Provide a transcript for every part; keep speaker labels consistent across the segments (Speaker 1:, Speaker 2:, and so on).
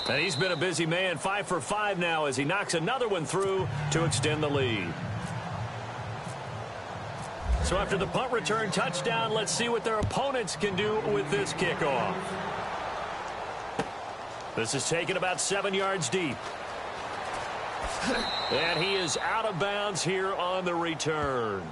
Speaker 1: And he's been a busy man, 5 for 5 now as he knocks another one through to extend the lead. So after the punt return touchdown, let's see what their opponents can do with this kickoff. This is taken about 7 yards deep. And he is out of bounds here on the return.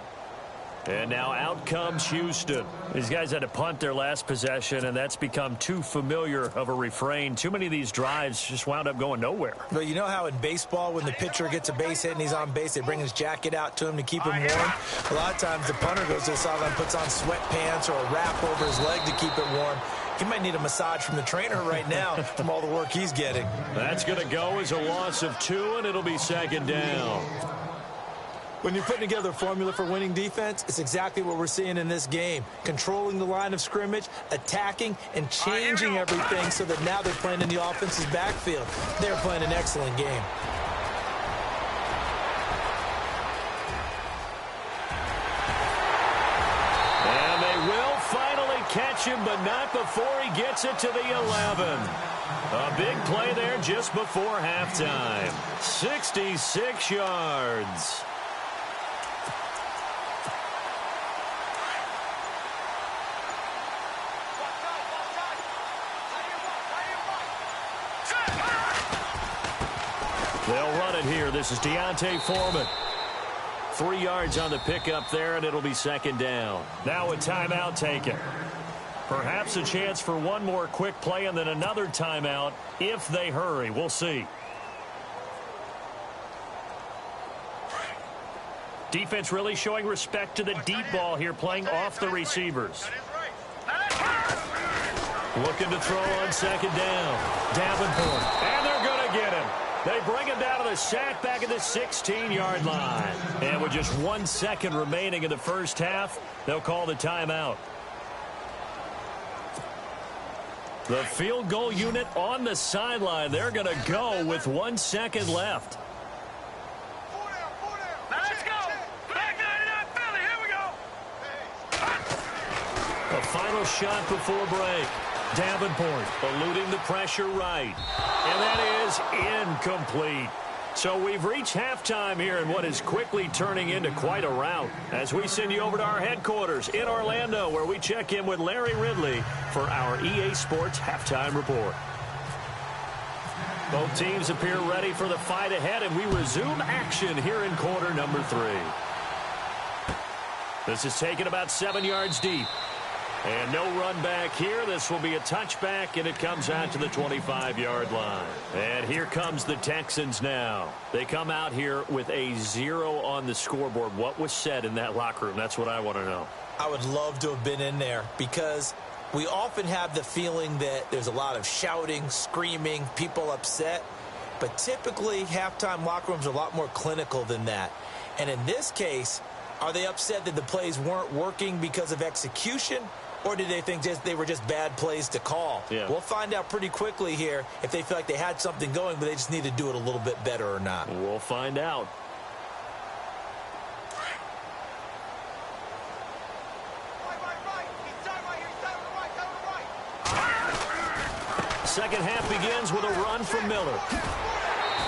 Speaker 1: And now out comes Houston. These guys had to punt their last possession, and that's become too familiar of a refrain. Too many of these drives just wound up going nowhere.
Speaker 2: Well, you know how in baseball when the pitcher gets a base hit and he's on base, they bring his jacket out to him to keep him warm? A lot of times the punter goes to the sideline, puts on sweatpants or a wrap over his leg to keep it warm. He might need a massage from the trainer right now from all the work he's getting.
Speaker 1: That's going to go as a loss of 2, and it'll be second down.
Speaker 2: When you're putting together a formula for winning defense, it's exactly what we're seeing in this game. Controlling the line of scrimmage, attacking, and changing everything so that now they're playing in the offense's backfield. They're playing an excellent game.
Speaker 1: And they will finally catch him, but not before he gets it to the 11. A big play there just before halftime. 66 yards. They'll run it here. This is Deontay Foreman. 3 yards on the pickup there, and it'll be second down. Now a timeout taken. Perhaps a chance for one more quick play and then another timeout if they hurry. We'll see. Defense really showing respect to the deep ball here, playing off the receivers. Looking to throw on second down. Davenport. And they're going to get him. They bring him down to the sack back at the 16-yard line. And with just 1 second remaining in the first half, they'll call the timeout. The field goal unit on the sideline. They're going to go with 1 second left.
Speaker 3: Let's go. Back 99 Philly. Here we go.
Speaker 1: A final shot before break. Davenport eluding the pressure right. And that is incomplete. So we've reached halftime here in what is quickly turning into quite a rout as we send you over to our headquarters in Orlando where we check in with Larry Ridley for our EA Sports Halftime Report. Both teams appear ready for the fight ahead, and we resume action here in quarter number 3. This is taken about 7 yards deep. And no run back here. This will be a touchback, and it comes out to the 25-yard line. And here comes the Texans now. They come out here with a 0 on the scoreboard. What was said in that locker room? That's what I want to know.
Speaker 2: I would love to have been in there because we often have the feeling that there's a lot of shouting, screaming, people upset. But typically, halftime locker rooms are a lot more clinical than that. And in this case, are they upset that the plays weren't working because of execution? Or did they think they were just bad plays to call?
Speaker 1: Yeah.
Speaker 2: We'll find out pretty quickly here if they feel like they had something going, but they just need to do it a little bit better or not.
Speaker 1: We'll find out. Second half begins with a run from Miller.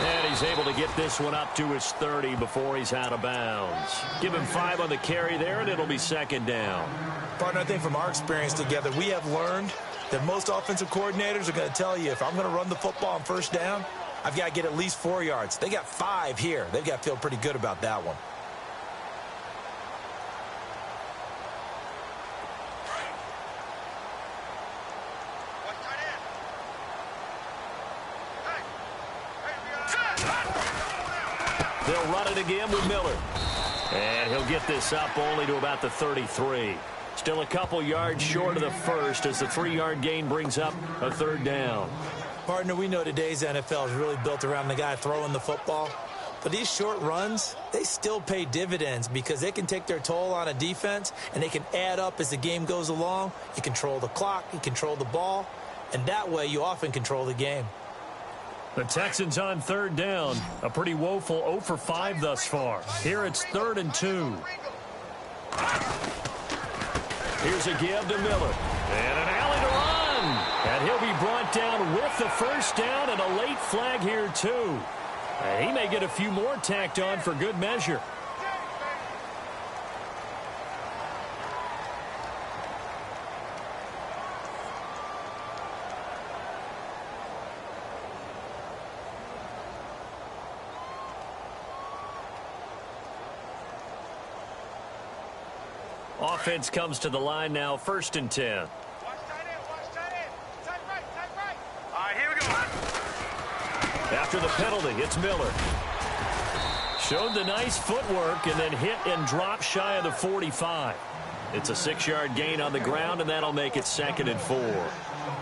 Speaker 1: And he's able to get this one up to his 30 before he's out of bounds. Give him 5 on the carry there, and it'll be second down.
Speaker 2: Partner, I think from our experience together, we have learned that most offensive coordinators are going to tell you, if I'm going to run the football on first down, I've got to get at least 4 yards. They got 5 here. They've got to feel pretty good about that one.
Speaker 1: They'll run it again with Miller. And he'll get this up only to about the 33. Still a couple yards short of the first as the 3-yard gain brings up a third down.
Speaker 2: Partner, we know today's NFL is really built around the guy throwing the football. But these short runs, they still pay dividends because they can take their toll on a defense and they can add up as the game goes along. You control the clock, you control the ball, and that way you often control the game.
Speaker 1: The Texans on third down. A pretty woeful 0 for 5 thus far. Here it's 3rd and 2. Here's a give to Miller. And an alley to run. And he'll be brought down with the first down and a late flag here, too. He may get a few more tacked on for good measure. Offense comes to the line now, 1st and 10.
Speaker 3: Watch tight end. Tight right. All right, here we go.
Speaker 1: After the penalty, it's Miller. Showed the nice footwork and then hit and dropped shy of the 45. It's a 6-yard gain on the ground, and that'll make it 2nd and 4.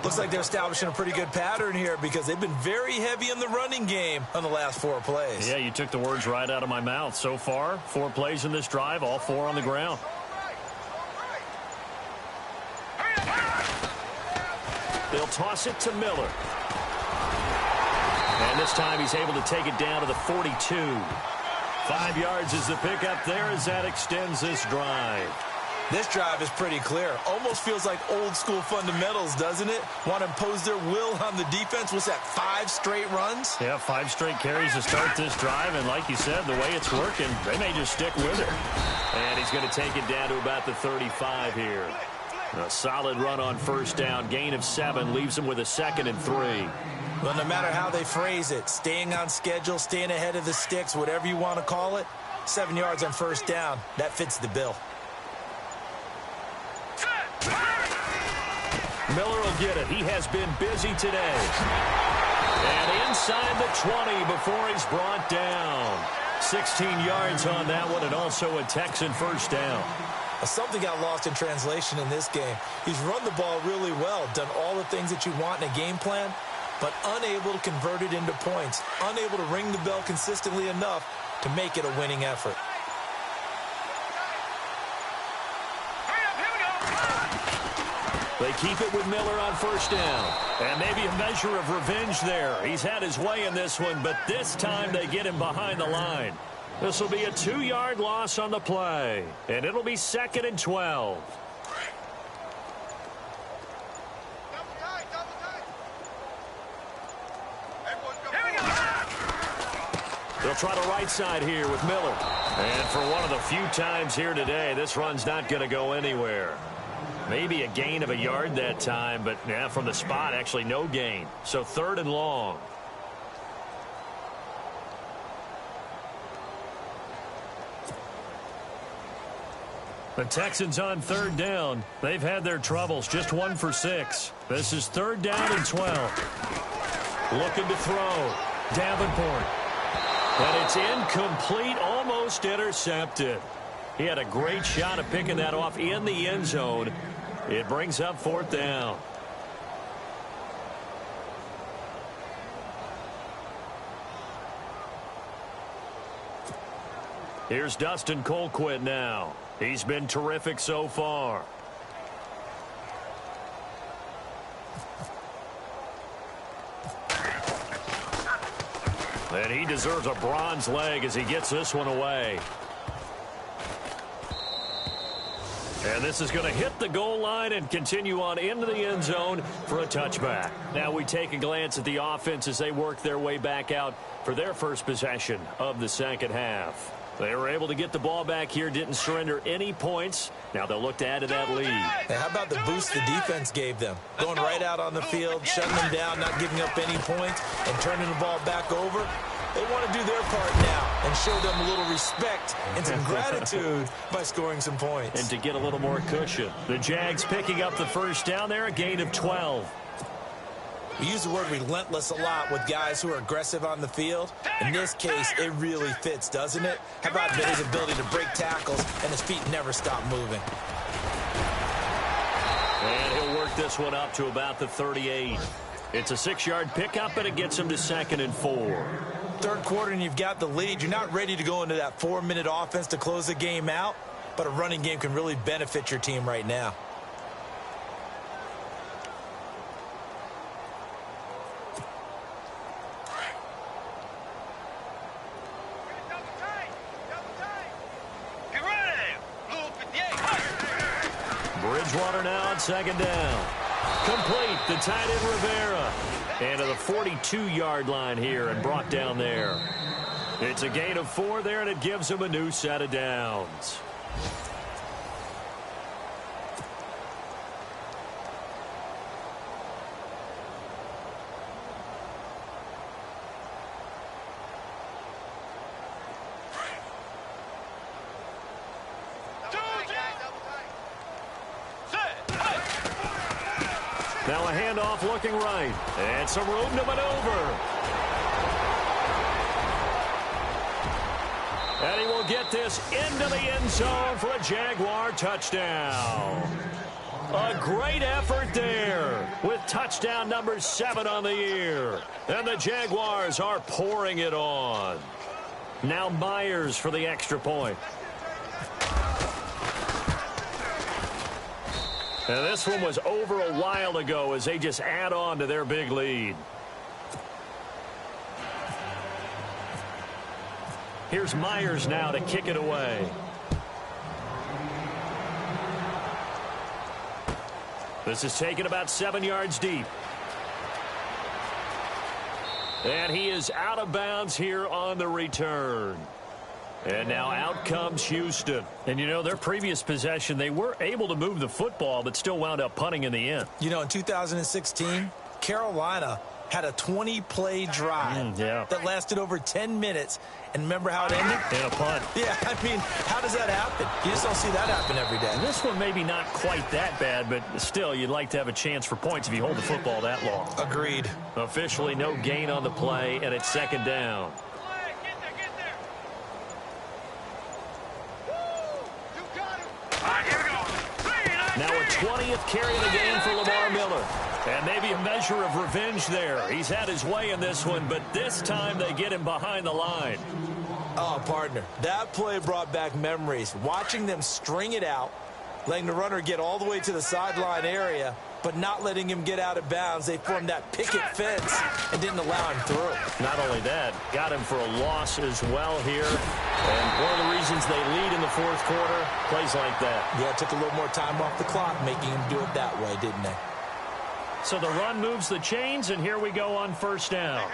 Speaker 2: Looks like they're establishing a pretty good pattern here because they've been very heavy in the running game on the last 4 plays.
Speaker 1: Yeah, you took the words right out of my mouth. So far, 4 plays in this drive, all 4 on the ground. They'll toss it to Miller. And this time he's able to take it down to the 42. 5 yards is the pickup there as that extends this drive.
Speaker 2: This drive is pretty clear. Almost feels like old school fundamentals, doesn't it? Want to impose their will on the defense. Was that 5 straight runs?
Speaker 1: Yeah, 5 straight carries to start this drive. And like you said, the way it's working, they may just stick with it. And he's going to take it down to about the 35 here. A solid run on 1st down. Gain of 7 leaves him with a 2nd and 3.
Speaker 2: Well, no matter how they phrase it, staying on schedule, staying ahead of the sticks, whatever you want to call it, 7 yards on 1st down, that fits the bill.
Speaker 1: Miller will get it. He has been busy today. And inside the 20 before he's brought down. 16 yards on that one, and also a Texan 1st down.
Speaker 2: Something got lost in translation in this game. He's run the ball really well, done all the things that you want in a game plan, but unable to convert it into points, unable to ring the bell consistently enough to make it a winning effort.
Speaker 1: They keep it with Miller on 1st down. And maybe a measure of revenge there. He's had his way in this one, but this time they get him behind the line. This will be a 2-yard loss on the play, and it'll be 2nd and 12. They'll try the right side here with Miller. And for one of the few times here today, this run's not going to go anywhere. Maybe a gain of a yard that time, but yeah, from the spot, actually no gain. So 3rd and long. The Texans on 3rd down. They've had their troubles, just 1 for 6. This is 3rd down and 12. Looking to throw. Davenport. And it's incomplete, almost intercepted. He had a great shot at picking that off in the end zone. It brings up 4th down. Here's Dustin Colquitt now. He's been terrific so far. And he deserves a bronze leg as he gets this one away. And this is going to hit the goal line and continue on into the end zone for a touchback. Now we take a glance at the offense as they work their way back out for their first possession of the 2nd half. They were able to get the ball back here, didn't surrender any points. Now they'll look to add to that lead.
Speaker 2: Hey, how about the boost the defense gave them? Going right out on the field, shutting them down, not giving up any points, and turning the ball back over. They want to do their part now and show them a little respect and some gratitude by scoring some points.
Speaker 1: And to get a little more cushion. The Jags picking up the 1st down there, a gain of 12.
Speaker 2: We use the word relentless a lot with guys who are aggressive on the field. In this case, it really fits, doesn't it? How about his ability to break tackles and his feet never stop moving?
Speaker 1: And he'll work this one up to about the 38. It's a 6-yard pickup, and it gets him to 2nd and 4.
Speaker 2: 3rd quarter and you've got the lead. You're not ready to go into that 4-minute offense to close the game out, but a running game can really benefit your team right now.
Speaker 1: Bridgewater now on 2nd down. Complete. The tight end Rivera. And to the 42-yard line here and brought down there. It's a gain of 4 there, and it gives them a new set of downs. Now a handoff looking right. And some room to maneuver. And he will get this into the end zone for a Jaguar touchdown. A great effort there with touchdown number 7 on the year. And the Jaguars are pouring it on. Now Myers for the extra point. And this one was over a while ago as they just add on to their big lead. Here's Myers now to kick it away. This is taken about 7 yards deep. And he is out of bounds here on the return. And now out comes Houston. And, you know, their previous possession, they were able to move the football, but still wound up punting in the end.
Speaker 2: You know, in 2016, Carolina had a 20-play drive that lasted over 10 minutes. And remember how it ended?
Speaker 1: In a punt.
Speaker 2: Yeah, I mean, how does that happen? You just don't see that happen every day.
Speaker 1: And this one maybe not quite that bad, but still, you'd like to have a chance for points if you hold the football that long.
Speaker 2: Agreed.
Speaker 1: Officially no gain on the play, and it's second down. Now a 20th carry of the game for Lamar Miller. And maybe a measure of revenge there. He's had his way in this one, but this time they get him behind the line.
Speaker 2: Oh, partner, that play brought back memories. Watching them string it out, letting the runner get all the way to the sideline area, but not letting him get out of bounds. They formed that picket fence and didn't allow him through.
Speaker 1: Not only that, got him for a loss as well here. And one of the reasons they lead in the fourth quarter, plays like that.
Speaker 2: Yeah, it took a little more time off the clock, making him do it that way, didn't they?
Speaker 1: So the run moves the chains, and here we go on first down.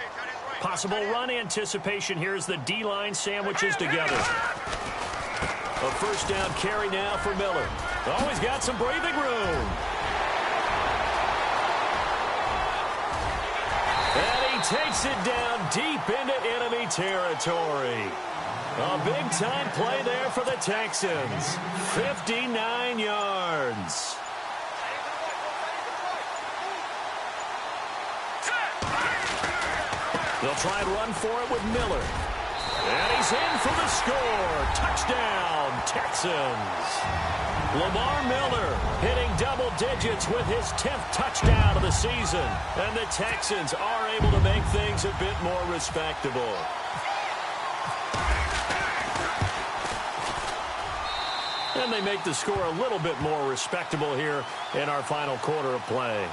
Speaker 1: Possible run anticipation here as the D-line sandwiches together. A first down carry now for Miller. Oh, he's got some breathing room. And he takes it down deep into enemy territory. A big-time play there for the Texans. 59 yards. They'll try and run for it with Miller. And he's in for the score. Touchdown, Texans. Lamar Miller hitting double digits with his 10th touchdown of the season. And the Texans are able to make things a bit more respectable. And they make the score a little bit more respectable here in our final quarter of play.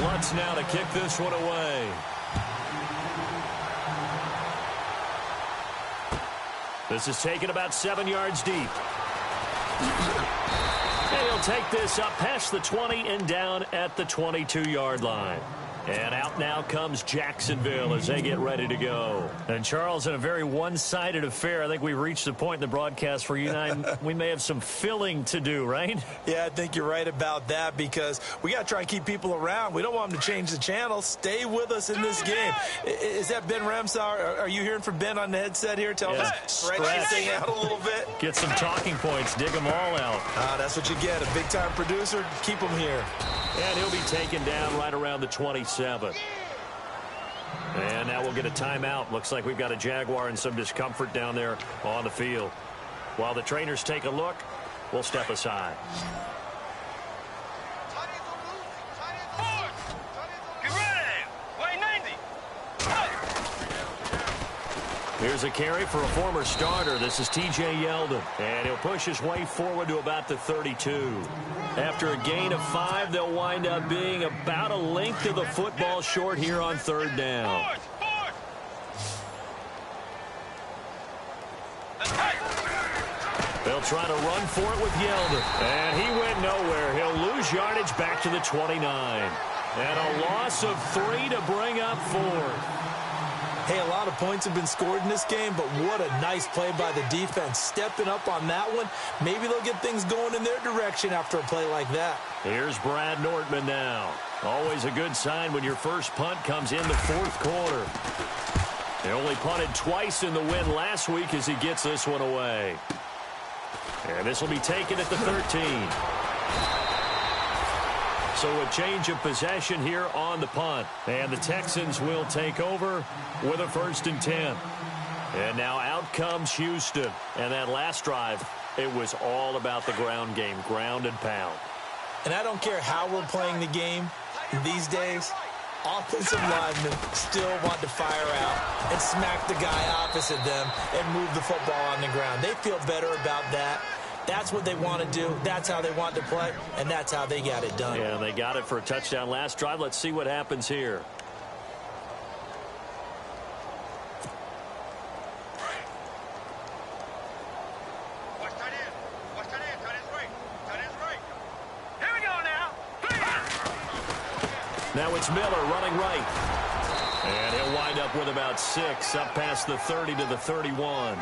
Speaker 1: Lutz now to kick this one away. This is taken about 7 yards deep. And he'll take this up past the 20 and down at the 22-yard line. And out now comes Jacksonville as they get ready to go. And, Charles, in a very one-sided affair, I think we've reached the point in the broadcast where you and I, we may have some filling to do, right?
Speaker 2: Yeah, I think you're right about that because we got to try and keep people around. We don't want them to change the channel. Stay with us in this game. Is that Ben Ramsauer? Are you hearing from Ben on the headset here? Tell us stretch this thing out a little bit.
Speaker 1: Get some talking points. Dig them all out.
Speaker 2: That's what you get. A big-time producer. Keep them here.
Speaker 1: And he'll be taken down right around the 27. And now we'll get a timeout. Looks like we've got a Jaguar in some discomfort down there on the field. While the trainers take a look, we'll step aside. Here's a carry for a former starter. This is T.J. Yeldon. And he'll push his way forward to about the 32. After a gain of 5, they'll wind up being about a length of the football short here on third down. They'll They'll try to run for it with Yeldon. And he went nowhere. He'll lose yardage back to the 29. And a loss of 3 to bring up 4.
Speaker 2: Hey, a lot of points have been scored in this game, but what a nice play by the defense. Stepping up on that one, maybe they'll get things going in their direction after a play like that.
Speaker 1: Here's Brad Nortman now. Always a good sign when your first punt comes in the fourth quarter. He only punted twice in the win last week as he gets this one away. And this will be taken at the 13. So a change of possession here on the punt. And the Texans will take over with a 1st and 10. And now out comes Houston. And that last drive, it was all about the ground game, ground and pound.
Speaker 2: And I don't care how we're playing the game these days, offensive linemen still want to fire out and smack the guy opposite them and move the football on the ground. They feel better about that. That's what they want to do. That's how they want to play, and that's how they got it done.
Speaker 1: Yeah, they got it for a touchdown last drive. Let's see what happens here.
Speaker 3: Watch tight end. Watch tight end. Tight end's right. Tight end's right. Here we go now.
Speaker 1: Now it's Miller running right. And he'll wind up with about 6 up past the 30 to the 31.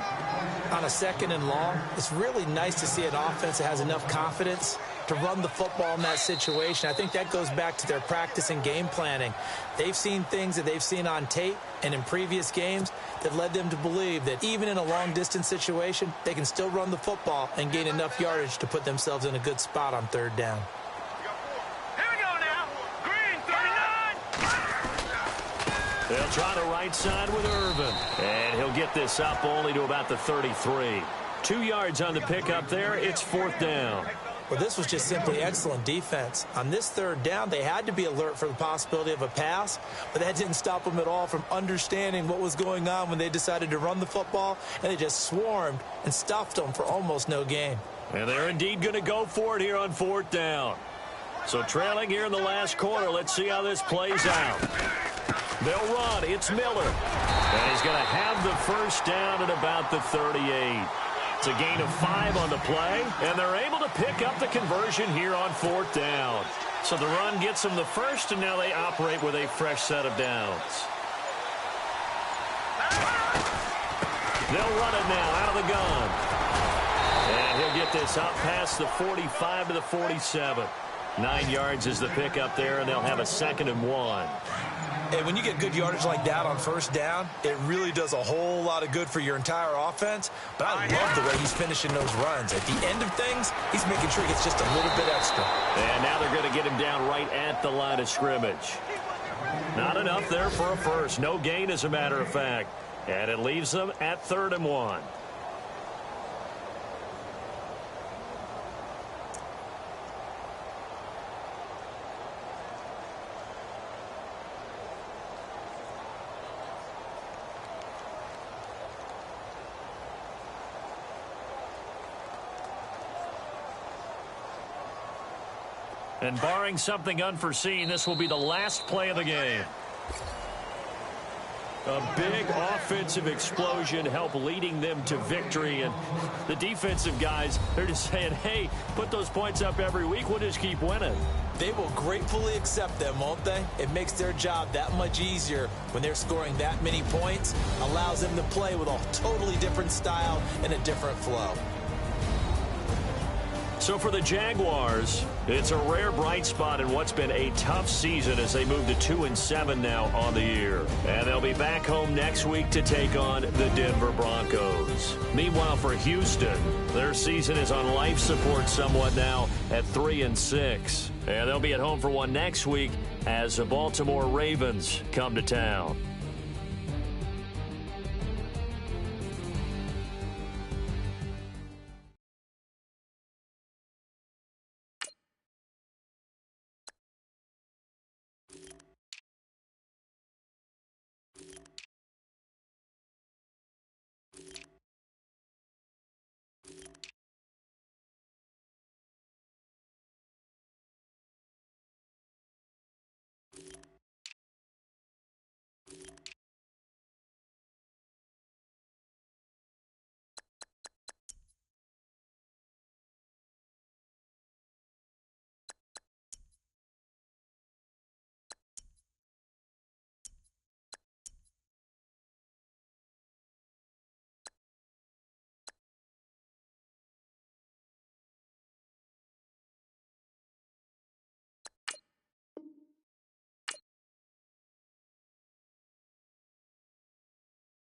Speaker 2: On a 2nd and long, it's really nice to see an offense that has enough confidence to run the football in that situation. I think that goes back to their practice and game planning. They've seen things that they've seen on tape and in previous games that led them to believe that even in a long-distance situation, they can still run the football and gain enough yardage to put themselves in a good spot on 3rd down.
Speaker 1: They'll try to right side with Irvin. And he'll get this up only to about the 33. 2 yards on the pickup there. It's 4th down.
Speaker 2: Well, this was just simply excellent defense. On this 3rd down, they had to be alert for the possibility of a pass, but that didn't stop them at all from understanding what was going on when they decided to run the football, and they just swarmed and stuffed them for almost no gain.
Speaker 1: And they're indeed going to go for it here on 4th down. So trailing here in the last quarter, let's see how this plays out. They'll run. It's Miller. And he's going to have the 1st down at about the 38. It's a gain of 5 on the play, and they're able to pick up the conversion here on 4th down. So the run gets them the 1st, and now they operate with a fresh set of downs. They'll run it now out of the gun. And he'll get this up past the 45 to the 47. 9 yards is the pickup there, and they'll have a 2nd and 1.
Speaker 2: And when you get good yardage like that on 1st down, it really does a whole lot of good for your entire offense. But I love the way he's finishing those runs. At the end of things, he's making sure he gets just a little bit extra.
Speaker 1: And now they're going to get him down right at the line of scrimmage. Not enough there for a 1st. No gain, as a matter of fact. And it leaves them at 3rd and 1. And barring something unforeseen, this will be the last play of the game. A big offensive explosion helped leading them to victory. And the defensive guys, they're just saying, hey, put those points up every week. We'll just keep winning.
Speaker 2: They will gratefully accept them, won't they? It makes their job that much easier when they're scoring that many points. Allows them to play with a totally different style and a different flow.
Speaker 1: So for the Jaguars, it's a rare bright spot in what's been a tough season as they move to 2-7 now on the year. And they'll be back home next week to take on the Denver Broncos. Meanwhile, for Houston, their season is on life support somewhat now at 3-6. And they'll be at home for one next week as the Baltimore Ravens come to town.